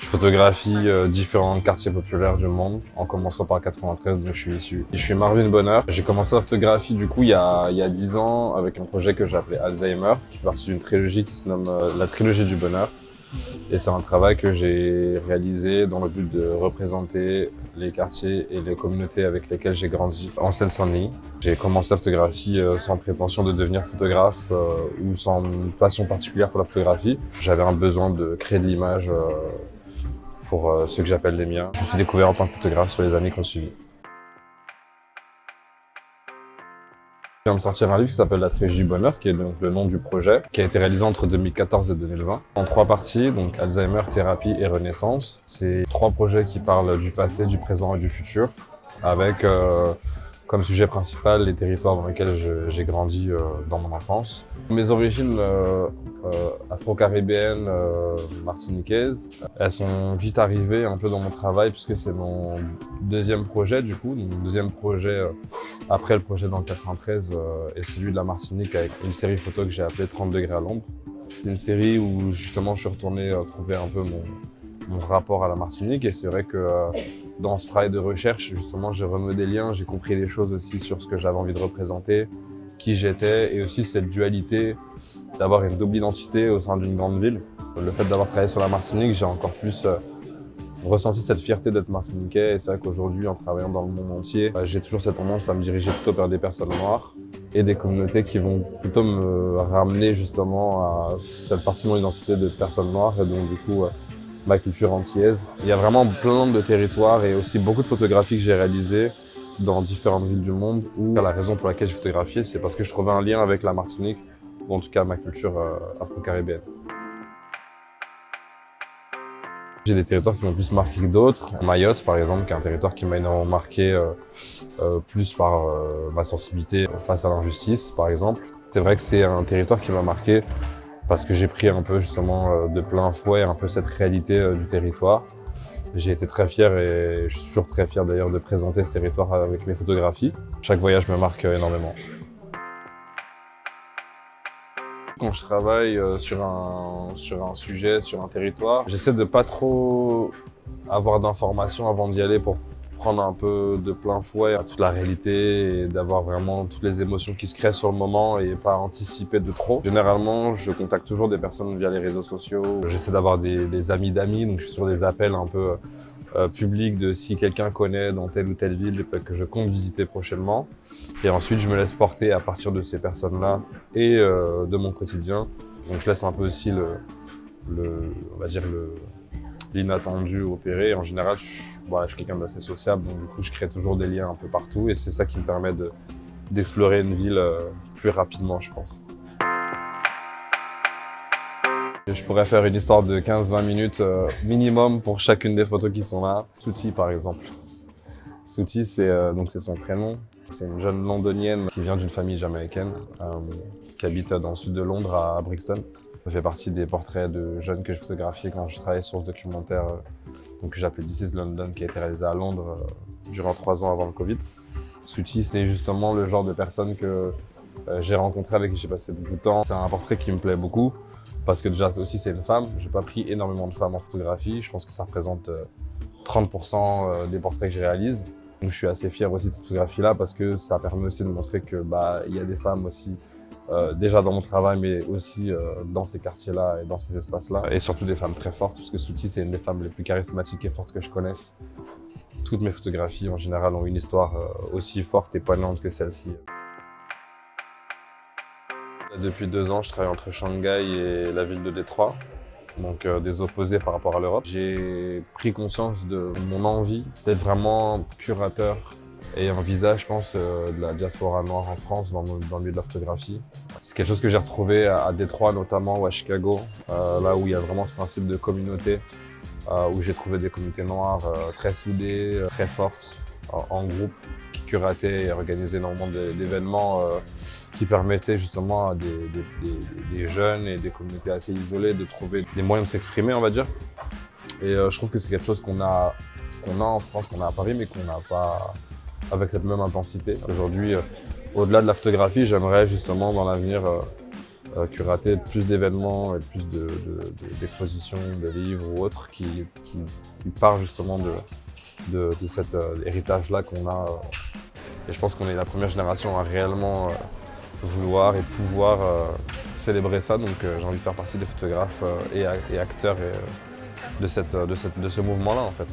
Je photographie différents quartiers populaires du monde, en commençant par 93 dont je suis issu. Je suis Marvin Bonheur. J'ai commencé la photographie du coup il y a 10 ans avec un projet que j'ai appelé Alzheimer, qui fait partie d'une trilogie qui se nomme la trilogie du bonheur. Et c'est un travail que j'ai réalisé dans le but de représenter les quartiers et les communautés avec lesquelles j'ai grandi en Seine-Saint-Denis. J'ai commencé la photographie sans prétention de devenir photographe ou sans une passion particulière pour la photographie. J'avais un besoin de créer de l'image pour ceux que j'appelle les miens. Je me suis découvert en tant que photographe sur les années qui ont suivi. Je viens de sortir un livre qui s'appelle La Trilogie du bonheur, qui est donc le nom du projet, qui a été réalisé entre 2014 et 2020, en 3 parties, donc Alzheimer, thérapie et renaissance. C'est 3 projets qui parlent du passé, du présent et du futur, avec comme sujet principal les territoires dans lesquels j'ai grandi dans mon enfance. Mes origines afro-caribéennes, martiniquaises, elles sont vite arrivées un peu dans mon travail puisque c'est mon deuxième projet du coup. Mon deuxième projet après le projet dans le 93 est celui de la Martinique avec une série photo que j'ai appelée 30 degrés à l'ombre. C'est une série où justement je suis retourné trouver un peu mon rapport à la Martinique et c'est vrai que dans ce travail de recherche, justement, j'ai renoué des liens, j'ai compris des choses aussi sur ce que j'avais envie de représenter, qui j'étais et aussi cette dualité d'avoir une double identité au sein d'une grande ville. Le fait d'avoir travaillé sur la Martinique, j'ai encore plus ressenti cette fierté d'être martiniquais et c'est vrai qu'aujourd'hui, en travaillant dans le monde entier, j'ai toujours cette tendance à me diriger plutôt vers des personnes noires et des communautés qui vont plutôt me ramener justement à cette partie de mon identité de personne noire et donc du coup ma culture antillaise. Il y a vraiment plein de territoires et aussi beaucoup de photographies que j'ai réalisées dans différentes villes du monde où la raison pour laquelle j'ai photographié, c'est parce que je trouvais un lien avec la Martinique, ou en tout cas ma culture afro-caribéenne. J'ai des territoires qui m'ont plus marqué que d'autres. Mayotte, par exemple, qui est un territoire qui m'a énormément marqué plus par ma sensibilité face à l'injustice, par exemple. C'est vrai que c'est un territoire qui m'a marqué parce que j'ai pris un peu justement de plein fouet un peu cette réalité du territoire. J'ai été très fier et je suis toujours très fier d'ailleurs de présenter ce territoire avec mes photographies. Chaque voyage me marque énormément. Quand je travaille sur un sujet, sur un territoire, j'essaie de pas trop avoir d'informations avant d'y aller pour prendre un peu de plein fouet toute la réalité et d'avoir vraiment toutes les émotions qui se créent sur le moment et pas anticiper de trop. Généralement, je contacte toujours des personnes via les réseaux sociaux. J'essaie d'avoir des amis d'amis, donc je suis sur des appels un peu publics de si quelqu'un connaît dans telle ou telle ville que je compte visiter prochainement. Et ensuite, je me laisse porter à partir de ces personnes-là et de mon quotidien. Donc je laisse un peu aussi on va dire l'inattendu opérer. En général, je suis quelqu'un d'assez sociable, donc du coup, je crée toujours des liens un peu partout et c'est ça qui me permet d'explorer une ville plus rapidement, je pense. Je pourrais faire une histoire de 15-20 minutes minimum pour chacune des photos qui sont là. Souti, par exemple. Souti, c'est son prénom. C'est une jeune londonienne qui vient d'une famille jamaïcaine, qui habite dans le sud de Londres, à Brixton. Ça fait partie des portraits de jeunes que je photographiais quand je travaillais sur ce documentaire que j'appelais This is London, qui a été réalisé à Londres durant 3 ans avant le Covid. Souti, c'est justement le genre de personne que j'ai rencontré, avec qui j'ai passé beaucoup de temps. C'est un portrait qui me plaît beaucoup, parce que déjà aussi c'est une femme. J'ai pas pris énormément de femmes en photographie. Je pense que ça représente 30% des portraits que je réalise. Donc je suis assez fier aussi de cette photographie-là parce que ça permet aussi de montrer que il y a des femmes aussi déjà dans mon travail, mais aussi dans ces quartiers-là et dans ces espaces-là. Et surtout des femmes très fortes, parce que Souti, c'est une des femmes les plus charismatiques et fortes que je connaisse. Toutes mes photographies, en général, ont une histoire aussi forte et poignante que celle-ci. Depuis 2 ans, je travaille entre Shanghai et la ville de Détroit, donc des opposés par rapport à l'Europe. J'ai pris conscience de mon envie d'être vraiment curateur et un visage, je pense, de la diaspora noire en France dans le milieu de la photographie. C'est quelque chose que j'ai retrouvé à Détroit notamment ou à Chicago, là où il y a vraiment ce principe de communauté, où j'ai trouvé des communautés noires très soudées, très fortes, en groupe, qui curataient et organisaient énormément d'événements qui permettaient justement à des jeunes et des communautés assez isolées de trouver des moyens de s'exprimer, on va dire. Et je trouve que c'est quelque chose qu'on a en France, qu'on a à Paris, mais qu'on n'a pas avec cette même intensité. Aujourd'hui, au-delà de la photographie, j'aimerais justement dans l'avenir curater plus d'événements et plus d'expositions, de livres ou autres qui parlent justement de cet héritage-là qu'on a. Et je pense qu'on est la première génération à réellement vouloir et pouvoir célébrer ça. Donc j'ai envie de faire partie des photographes et acteurs de ce mouvement-là en fait.